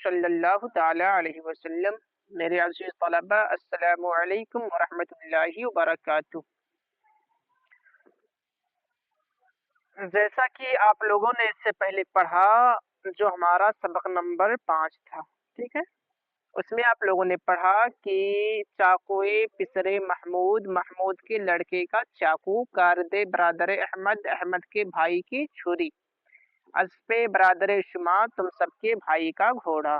صلی اللہ تعالی علیہ وسلم۔ میرے عزیز طلبہ، السلام علیکم ورحمۃ اللہ وبرکاتہ۔ جیسا کہ آپ لوگوں نے اس سے پہلے پڑھا، جو ہمارا سبق نمبر 5 تھا، ٹھیک ہے، اس میں آپ لوگوں نے پڑھا کہ چاقوئے پسرے محمود، محمود کے لڑکے کا چاقو، کارد برادر احمد، احمد کے بھائی کی چھری، اسپے برادر شما، تم سب کے بھائی کا گھوڑا۔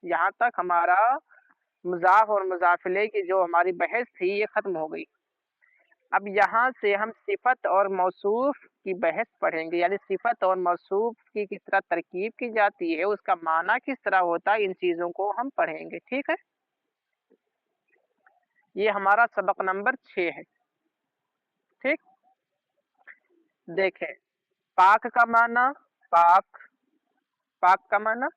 یہاں تک ہمارا مضاف اور مضاف الیہ کی جو ہماری بحث تھی یہ ختم ہو گئی۔ اب یہاں سے ہم صفت اور موصوف کی بحث پڑھیں گے، یعنی صفت اور موصوف کی کس طرح ترکیب کی جاتی ہے، اس کا معنی کس طرح ہوتا ہے، ان چیزوں کو ہم پڑھیں گے، ٹھیک ہے۔ یہ ہمارا سبق نمبر 6 ہے، ٹھیک۔ دیکھیں، پاک کا معنی پاک، پاک کا معنی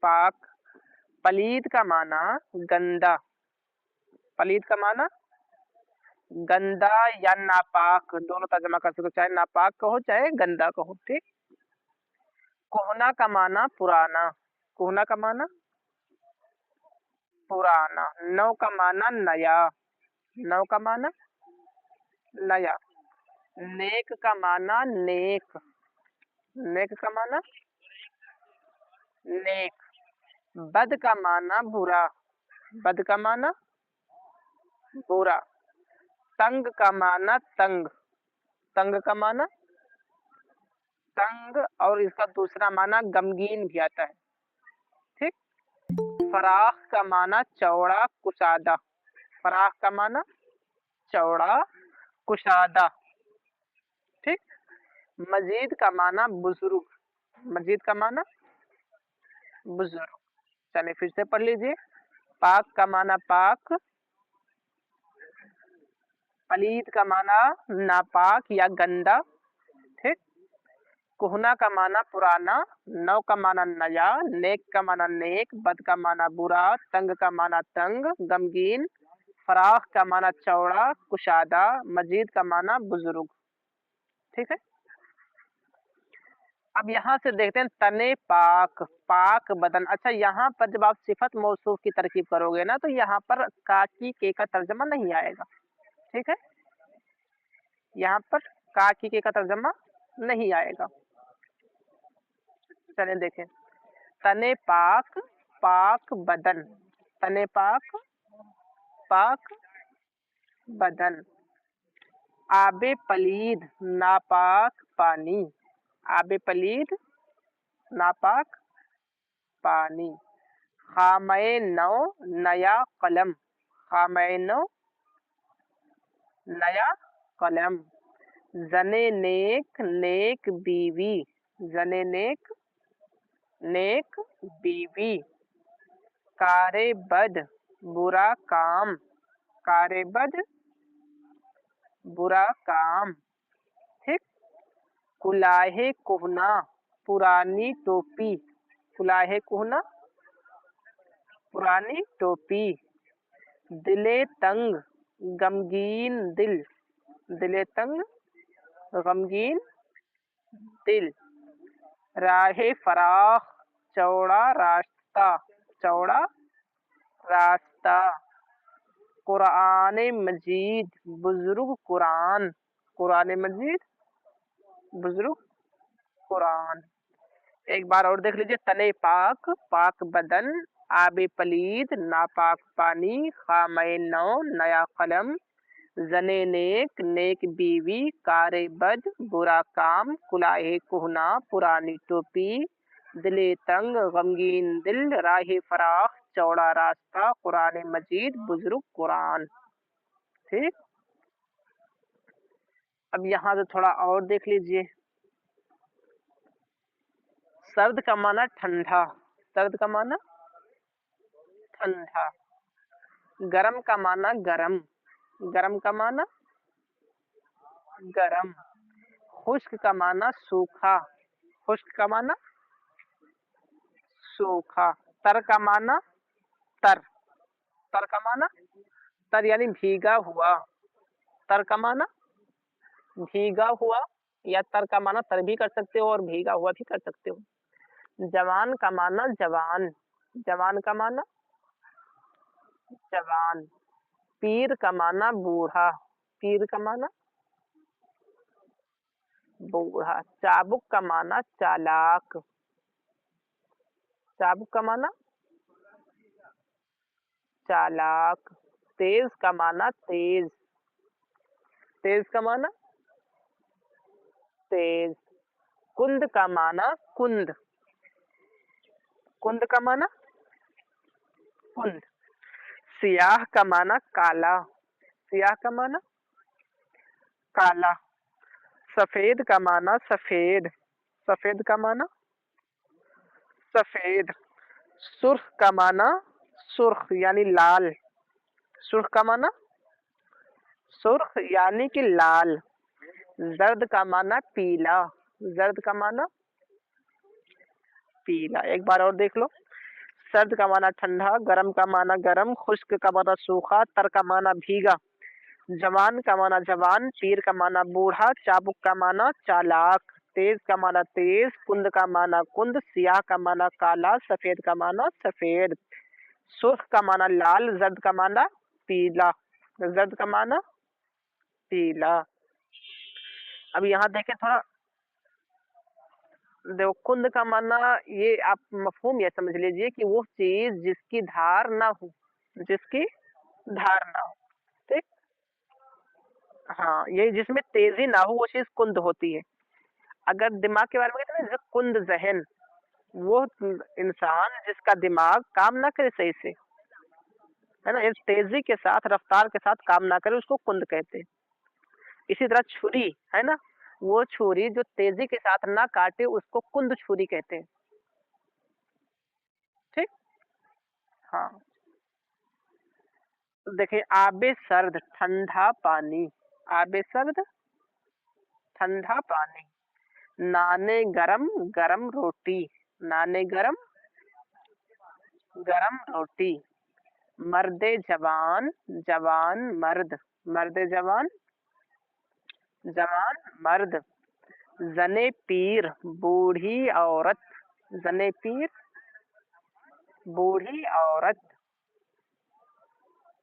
پاک، پلید کا معنی گندا، پلید کا معنی گندا یا ناپاک، دونوں ترجمہ کر سکتے، چاہے ناپاک کہو چاہے گندا کہو، ٹھیک۔ کوہنا کا معنی پرانا، کوہنا کا معنی پرانا۔ نو کا معنی نیا، نو کا معنی نیا۔ نیک کا معنی نیک، نیک کا معنی نیک۔ بد کا معنی برا، بد کا معنی برا۔ تنگ کا معنی تنگ، تنگ کا معنی تنگ، اور اس کا دوسرا معنی غمگین بھی آتا ہے، ٹھیک۔ فراخ کا معنی چوڑا کشادہ، فراخ کا معنی چوڑا کشادہ، ٹھیک۔ مزید کا معنی بزرگ، مزید کا معنی بزرگ۔ چلے پھر سے پڑھ لیجئے۔ پاک کا معنی پاک، پلید کا معنی ناپاک یا گندا، ٹھیک۔ کوہنا کا معنی پرانا، نو کا معنی نیا، نیک کا معنی نیک، بد کا معنی برا، تنگ کا معنی تنگ غمگین، فراخ کا معنی چوڑا کشادہ، مزید کا معنی بزرگ، ٹھیک ہے۔ اب یہاں سے دیکھتے ہیں تنے پاک، پاک بدن۔ اچھا، یہاں پر جب آپ صفت موصوف کی ترکیب کرو گے نا تو یہاں پر کاکی کے کا ترجمہ نہیں آئے گا، ٹھیک ہے، یہاں پر کاکی کے کا ترجمہ نہیں آئے گا۔ چلیں دیکھیں، تنے پاک، پاک بدن، تنے پاک، پاک بدن۔ آب پلید، ناپاک پانی، آب پلید ناپاک پانی۔ خامہ نو، نیا قلم، خامہ نو نیا قلم۔ زن نیک، نیک بیوی، زن نیک، نیک بیوی۔ کار بد، برا کام، کار بد برا کام، ٹھیک۔ کلاہ کہنا، پرانی ٹوپی، کلاہ کہنا پرانی ٹوپی۔ دل تنگ، غمگین دل، دل تنگ غمگین دل۔ راہ فراخ، چوڑا راستہ، چوڑا راستہ۔ قرآن مجید، بزرگ قرآن، قرآن مجید بزرگ قرآن۔ ایک بار اور دیکھ لیجئے، تنے پاک، پاک بدن، آب پلید، ناپاک پانی، خامہ نو، نیا قلم، زن نیک، نیک بیوی، کار بد، برا کام، کلاہ کہنا، پرانی ٹوپی، دل تنگ غمگین دل، راہ فراخ، چوڑا راستہ، قرآن مجید بزرگ قرآن، ٹھیک۔ اب یہاں سے تھوڑا اور دیکھ لیجئے۔ سرد کا معنی ٹھنڈا، سرد کا معنی ٹھنڈا۔ گرم کا معنی گرم، گرم کا معنی گرم۔ خشک کا معنی سوکھا، خشک کا معنی سوکھا۔ تر کا معنی تر، تر کا معنی تر یعنی بھیگا ہوا، تر کا معنی بھیگا ہوا، یا تر کا معنی تر بھی کر سکتے ہو اور بھیگا ہوا بھی کر سکتے ہو۔ जवान का माना जवान, जवान का माना जवान। पीर का माना बूढ़ा, पीर का माना बूढ़ा। चाबुक का माना चालाक, चाबुक का माना चालाक। तेज का माना तेज, तेज का माना तेज। कुंद का माना कुंद, कुंद का माना कुंद। सियाह का माना काला, सियाह का माना काला। सफेद का माना सफेद, सफेद का माना सफेद। सुर्ख का माना सुर्ख यानी लाल, सुर्ख का माना सुर्ख यानी कि लाल। जर्द का माना पीला, जर्द का माना पीला। एक बार और देख लो। सर्द का माना ठंडा, गर्म का माना गर्म, खुश्क का माना सूखा, तर का माना भीगा। जवान का माना जवान, पीर का माना बूढ़ा, चाबुक का माना चालाक, तेज का माना तेज, कुंद का माना कुंद, सियाह का माना काला, सफेद का माना सफेद। सुर्ख का माना लाल, जर्द का माना पीला, जर्द का माना पीला। अब यहाँ देखें थोड़ा, देखो कुंद का माना, ये आप मफहूम ये समझ लीजिए कि वो चीज जिसकी धार ना हो, जिसकी धार ना हो। ठीक, हाँ, ये जिसमें तेजी ना हो वो चीज कुंद होती है। अगर दिमाग के बारे में कहते हैं ना, कुंद जहन, वो इंसान जिसका दिमाग काम ना करे सही से, है ना, ये तेजी के साथ रफ्तार के साथ काम ना करे, उसको कुंद कहते हैं। इसी तरह छुरी है ना, वो छुरी जो तेजी के साथ ना काटे उसको कुंद छुरी कहते हैं। ठीक, हाँ। तो देखिए, आबे सर्द ठंडा पानी, आबे सर्द ठंडा पानी। नाने गरम गरम रोटी, नाने गरम गरम रोटी। मर्दे जवान जवान मर्द, मर्दे जवान जवान मर्द। जने पीर बूढ़ी औरत, जने पीर बूढ़ी औरत।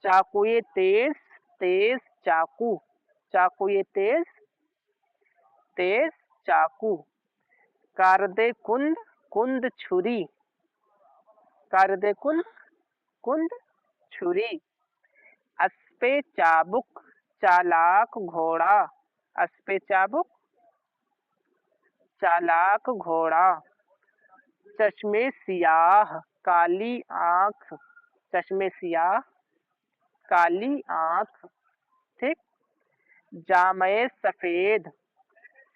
चाकुए तेज तेज चाकू, चाकुए तेज तेज चाकू। कारदे कुंद कुंद छुरी, कारदे कुंद कुंद छुरी। अस्पे चाबुक चालाक घोड़ा, अस्पे चाबुक चालाक घोड़ा। चश्मे सियाह काली आंख, चश्मे सियाह काली आंख। ठीक। जामे सफेद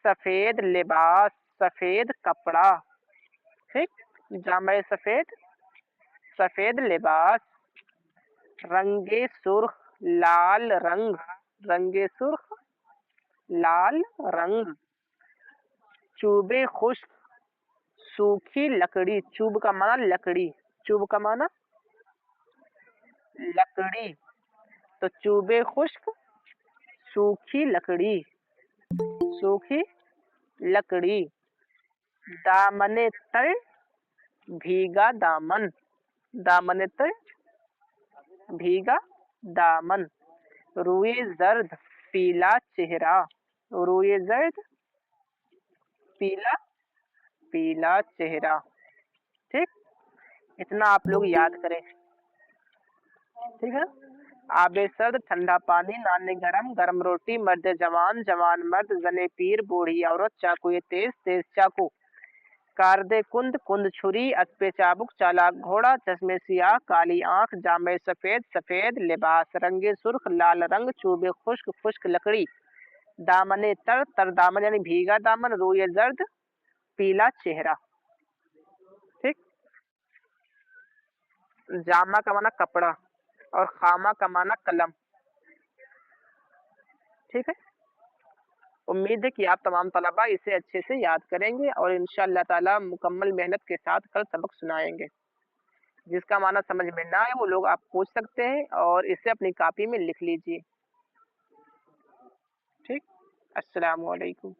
सफेद लिबास, सफेद कपड़ा। ठीक, जामे सफेद सफेद लिबास। रंगे सुर्ख लाल रंग, रंगे सुर्ख लाल रंग। चूबे खुश्क सूखी लकड़ी, चूब का माना लकड़ी, चूब का माना लकड़ी। तो चूबे खुश्क सूखी लकड़ी, सूखी लकड़ी। दामने तर भीगा दामन, दामने तर भीगा दामन। रुए जर्द पीला चेहरा, रुए जर्द पीला पीला चेहरा। ठीक, इतना आप लोग याद करें। ठीक है। आबे सर्द ठंडा पानी, नाने गरम गरम रोटी, मर्द जवान जवान मर्द, जने पीर बूढ़ी औरत, चाकू तेज तेज चाकू। कारदे कुंद कुंद छुरी, अस्पे चाबुक चालाक घोड़ा, चश्मे सियाह काली आंख, जामे सफेद सफेद लिबास, रंगे सुर्ख लाल रंग, चूबे खुश्क खुश्क लकड़ी। दामने तर तर दामन यानी भीगा दामन, रोए जर्द पीला चेहरा। ठीक। जामा का माना कपड़ा और खामा का माना कलम। ठीक है। उम्मीद है कि आप तमाम तलबा इसे अच्छे से याद करेंगे और इंशाअल्लाह ताला मुकम्मल मेहनत के साथ कल सबक सुनाएंगे। जिसका माना समझ में ना आए वो लोग आप पूछ सकते हैं और इसे अपनी कॉपी में लिख लीजिए। ठीक। अस्सलाम वालेकुम।